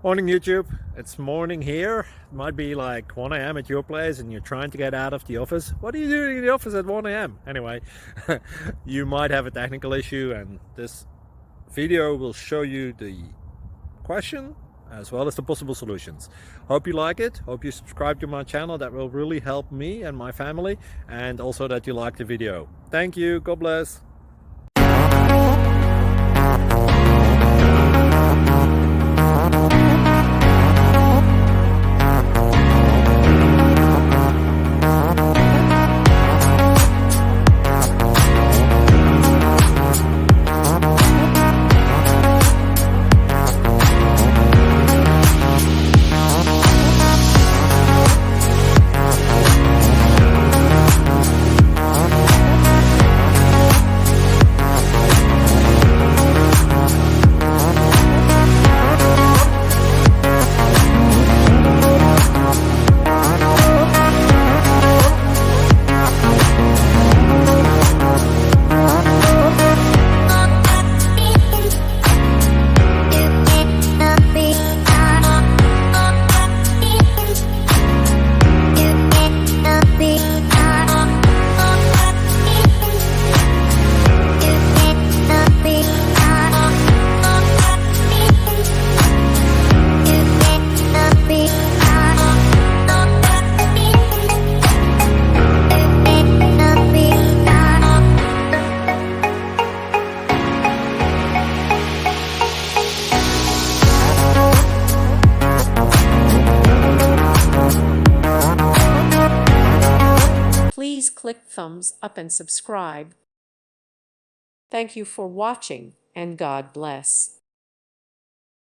Morning YouTube, it's morning here. It might be like 1 a.m. at your place and you're trying to get out of the office. What are you doing in the office at 1 a.m.? Anyway, you might have a technical issue and this video will show you the question as well as the possible solutions. Hope you like it, hope you subscribe to my channel. That will really help me and my family, and also that you like the video. Thank you, God bless. Please click thumbs up and subscribe. Thank you for watching, and God bless.